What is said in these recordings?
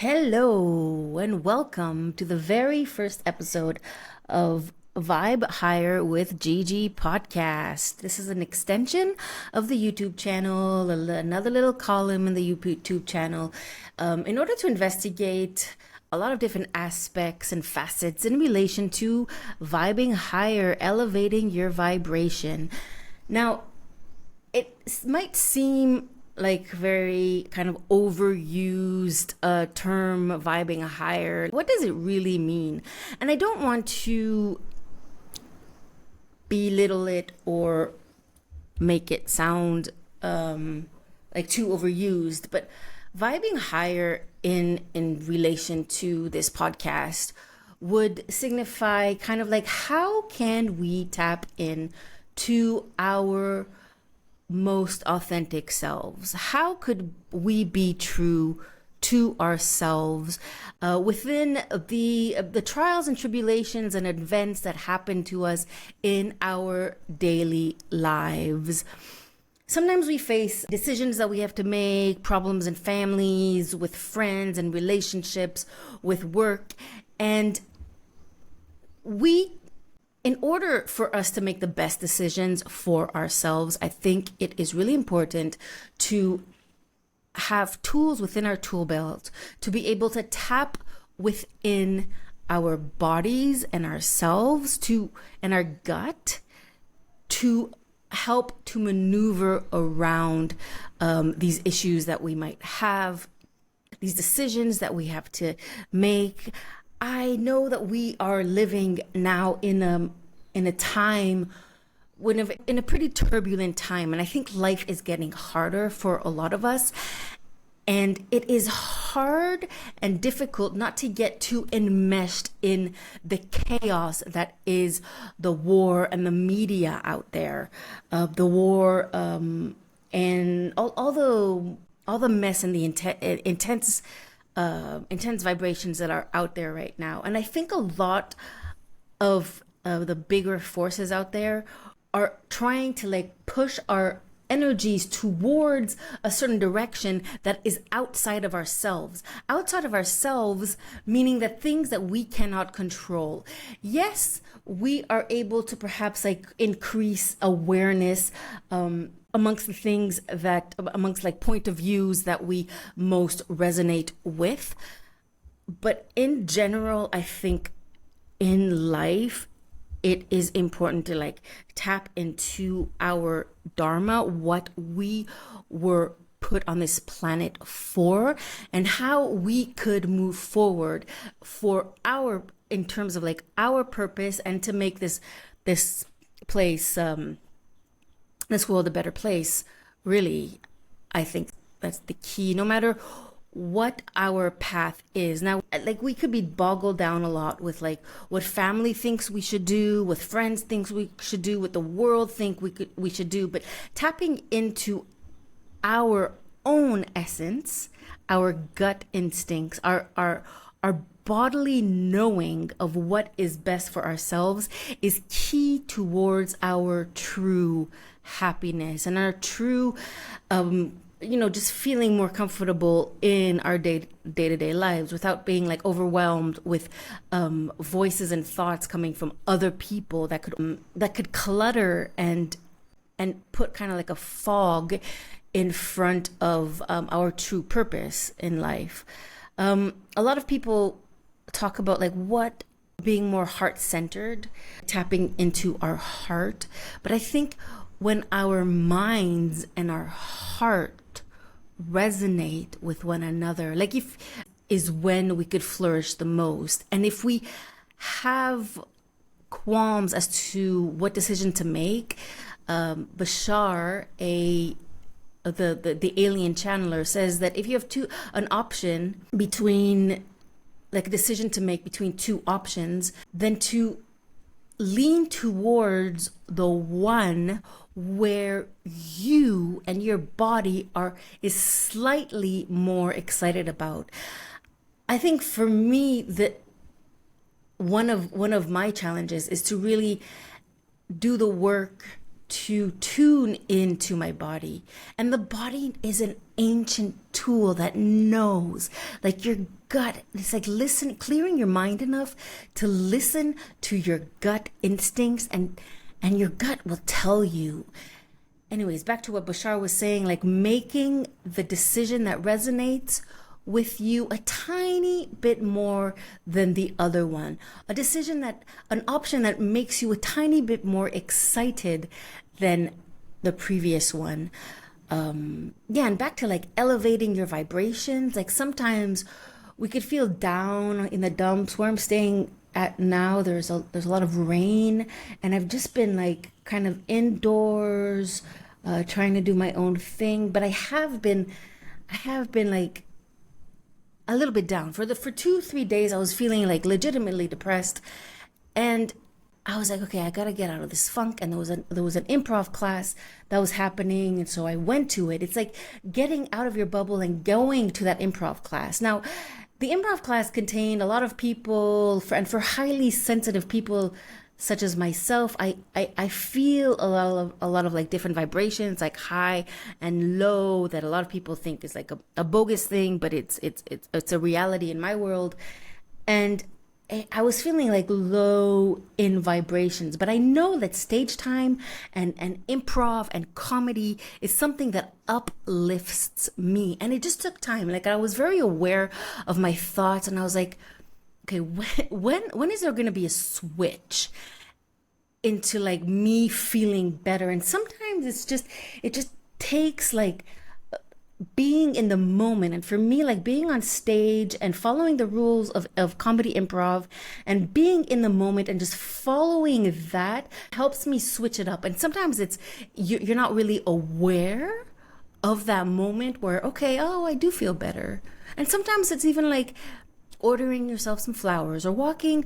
Hello and welcome to the very first episode of Vibe Higher with Gigi Podcast. This is an extension of the YouTube channel, another little column in the YouTube channel, in order to investigate a lot of different aspects and facets in relation to vibing higher, elevating your vibration. Now, it might seem like very kind of overused term, vibing higher. What does it really mean? And I don't want to belittle it or make it sound like too overused, but vibing higher in relation to this podcast would signify kind of like, how can we tap in to our most authentic selves? How could we be true to ourselves within the trials and tribulations and events that happen to us in our daily lives? Sometimes we face decisions that we have to make, problems in families, with friends and relationships, with work, and in order for us to make the best decisions for ourselves, I think it is really important to have tools within our tool belt to be able to tap within our bodies and ourselves and our gut to help to maneuver around these issues that we might have, these decisions that we have to make. I know that we are living now in a time in a pretty turbulent time, and I think life is getting harder for a lot of us, and it is hard and difficult not to get too enmeshed in the chaos that is the war and the media out there, the war and all the mess and the intense vibrations that are out there right now. And I think a lot of the bigger forces out there are trying to push our energies towards a certain direction that is outside of ourselves. Outside of ourselves, meaning that things that we cannot control. Yes, we are able to perhaps increase awareness amongst the things amongst point of views that we most resonate with. But in general, I think in life, it is important to tap into our Dharma, what we were put on this planet for, and how we could move forward in terms of our purpose, and to make this place, this world a better place. Really, I think that's the key, no matter what our path is. Now, we could be boggled down a lot with what family thinks we should do, what friends think we should do, what the world think we should do, but tapping into our own essence, our gut instincts, our bodily knowing of what is best for ourselves is key towards our true happiness and our true just feeling more comfortable in our day-to-day lives without being overwhelmed with voices and thoughts coming from other people that could clutter and put kind of a fog in front of our true purpose in life. A lot of people talk about what being more heart-centered, tapping into our heart, but I think when our minds and our heart resonate with one another, is when we could flourish the most. And if we have qualms as to what decision to make, Bashar, the alien channeler, says that if you have an option between a decision to make between two options, then to lean towards the one where you and your body is slightly more excited about. I think for me, that one of my challenges is to really do the work to tune into my body. And the body is an ancient tool that knows, like your gut. It's like clearing your mind enough to listen to your gut instincts, and your gut will tell you. Anyways, back to what Bashar was saying, like making the decision that resonates with you a tiny bit more than the other one. An option that makes you a tiny bit more excited than the previous one. And back to like elevating your vibrations. Like sometimes we could feel down in the dumps. Where I'm staying at now, there's a lot of rain, and I've just been like kind of indoors, trying to do my own thing. But I have been like a little bit down for 2-3 days. I was feeling like legitimately depressed, and I was like, okay, I gotta get out of this funk. And there was an improv class that was happening, and so I went to it. It's like getting out of your bubble and going to that improv class. Now, the improv class contained a lot of people, and for highly sensitive people such as myself, I feel a lot of like different vibrations, like high and low, that a lot of people think is like a bogus thing, but it's a reality in my world. And I was feeling like low in vibrations, but I know that stage time and improv and comedy is something that uplifts me. And it just took time. Like I was very aware of my thoughts, and I was like, okay, when is there going to be a switch into like me feeling better? And sometimes it just takes like being in the moment. And for me, like being on stage and following the rules of comedy improv and being in the moment and just following that helps me switch it up. And sometimes you're not really aware of that moment where, okay, I do feel better. And sometimes it's even like ordering yourself some flowers, or walking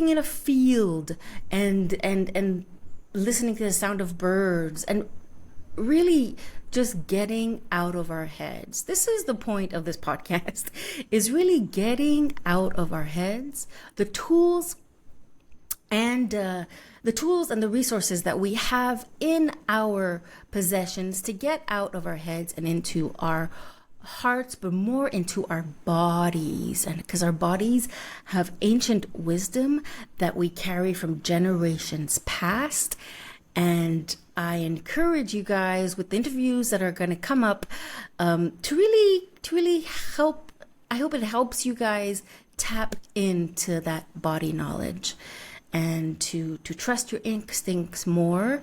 in a field and listening to the sound of birds, and really just getting out of our heads. This is the point of this podcast, is really getting out of our heads. The tools and the resources that we have in our possessions to get out of our heads and into our hearts, but more into our bodies. And because our bodies have ancient wisdom that we carry from generations past. And I encourage you guys, with the interviews that are going to come up, to really help. I hope it helps you guys tap into that body knowledge and to trust your instincts more.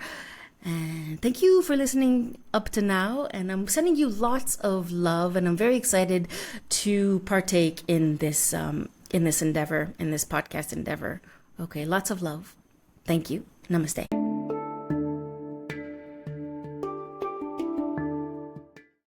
And thank you for listening up to now. And I'm sending you lots of love, and I'm very excited to partake in this endeavor, in this podcast endeavor. Okay, lots of love. Thank you. Namaste.